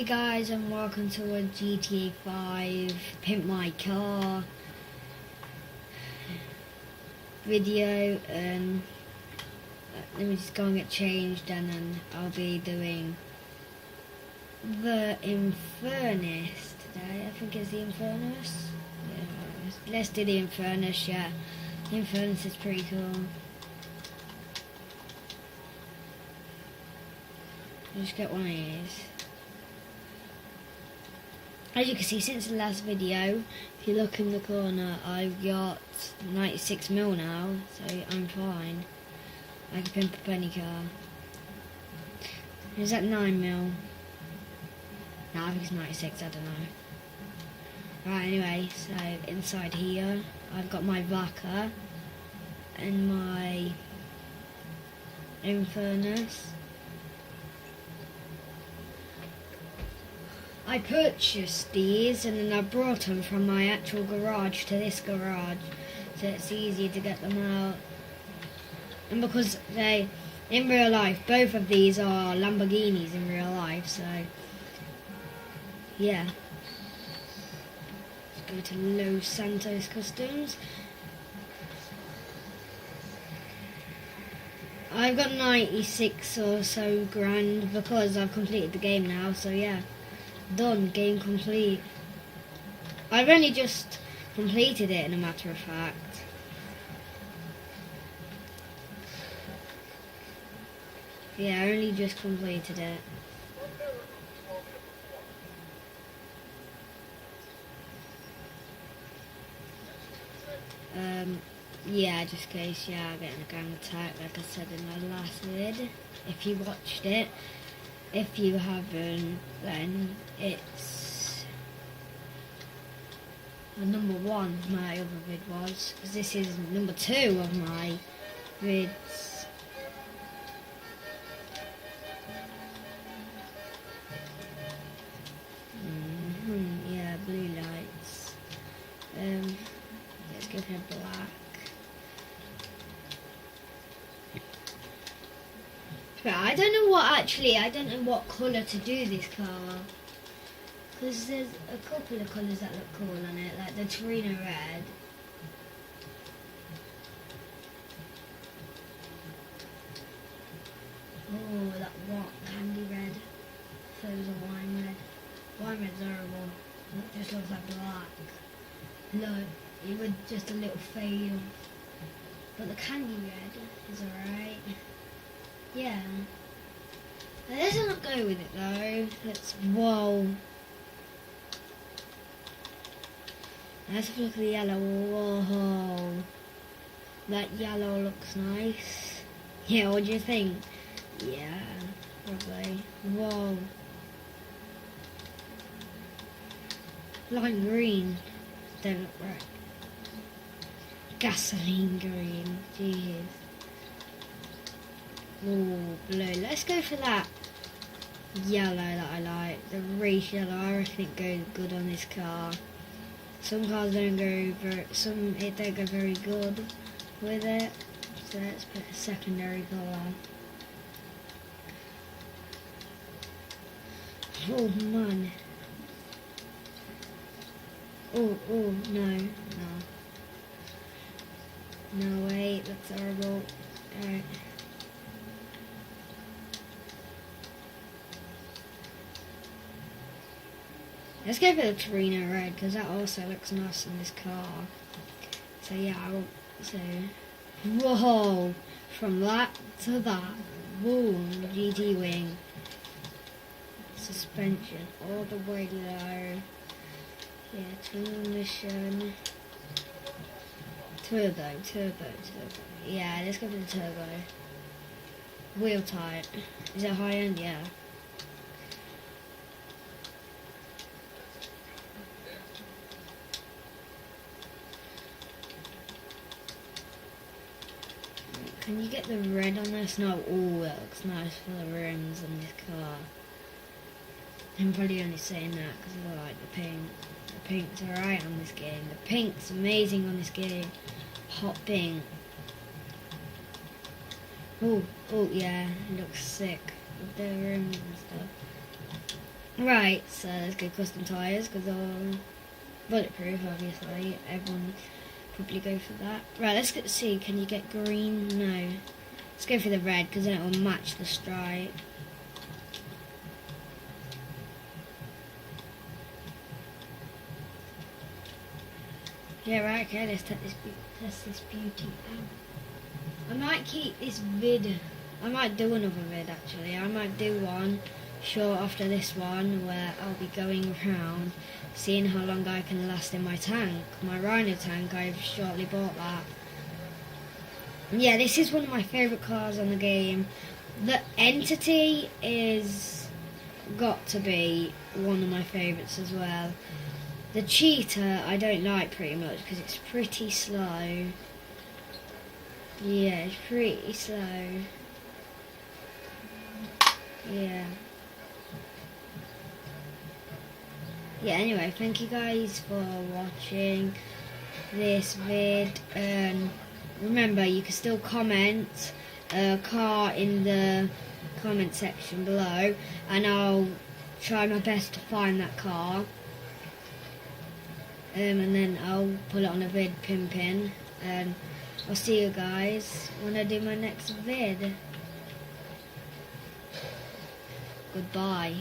Hey guys, and welcome to a GTA 5 Pimp My Car video. Let me just go and get changed, and then I'll be doing the infurnus today. I think it's the infurnus. Yeah, let's do the infurnus. Yeah, the infurnus is pretty cool. I'll just get one of these. As you can see, since the last video, if you look in the corner, I've got 96 mil now, so I'm fine. I can pimp up any car. Is that 9 mil? No, I think it's 96, I don't know. Right, anyway, so inside here, I've got my Vaca and my infurnus. I purchased these and then I brought them from my actual garage to this garage, so it's easier to get them out. And because they, in real life, both of these are Lamborghinis in real life, so yeah. Let's go to Los Santos Customs. I've got 96 or so grand because I've completed the game now, so yeah. Done, game complete. I've only just completed it, in a matter of fact. Yeah, I only just completed it. Yeah, just in case, yeah, I'm getting a gang attack, like I said in my last vid. If you watched it. If you haven't, then it's number 1 my other vid was, because this is number 2 of my vids. Yeah, blue lights. Let's go for black. But I don't know what colour to do this car, because there's a couple of colours that look cool on it, like the Torino red. Oh, that what candy red. So it was a wine red. Wine red's horrible. It just looks like black. Look, it would just a little fade. But the candy red is alright. Yeah. Let's not go with it though. Whoa. Let's have a look at the yellow. Whoa. That yellow looks nice. Yeah, what do you think? Yeah, probably. Whoa. Lime green. Don't look right. Gasoline green. Jeez. Oh, blue. Let's go for that yellow that I like. The race yellow, I reckon it goes good on this car. Some cars don't go it don't go very good with it. So let's put a secondary colour. Oh man. Oh, no. No, wait, that's horrible. Alright. Let's go for the Torino red, because that also looks nice in this car. So yeah, whoa, from that to that, boom, GT wing, suspension all the way low. Yeah, transmission, turbo. Yeah, let's go for the turbo. Wheel type, is it high end? Yeah. Can you get the red on this? No, that looks nice for the rims on this car. I'm probably only saying that because I like the pink. The pink's alright on this game. The pink's amazing on this game. Hot pink. Oh yeah, it looks sick with the rims and stuff. Right, so let's go custom tyres because they're bulletproof, obviously. Everyone probably go for that. Right, see, can you get green? No. Let's go for the red because then it will match the stripe. Yeah, right, okay, let's test this beauty out. I might keep this vid, I might do another vid actually. I might do one short after this one where I'll be going around seeing how long I can last in my tank. My Rhino tank, I've shortly bought that. And yeah, this is one of my favourite cars on the game. The Entity is got to be one of my favourites as well. The Cheetah I don't like pretty much because it's pretty slow. Yeah, it's pretty slow. Yeah. Yeah, anyway, thank you guys for watching this vid. Remember, you can still comment a car in the comment section below, and I'll try my best to find that car. And then I'll put it on a vid pimping, and I'll see you guys when I do my next vid. Goodbye.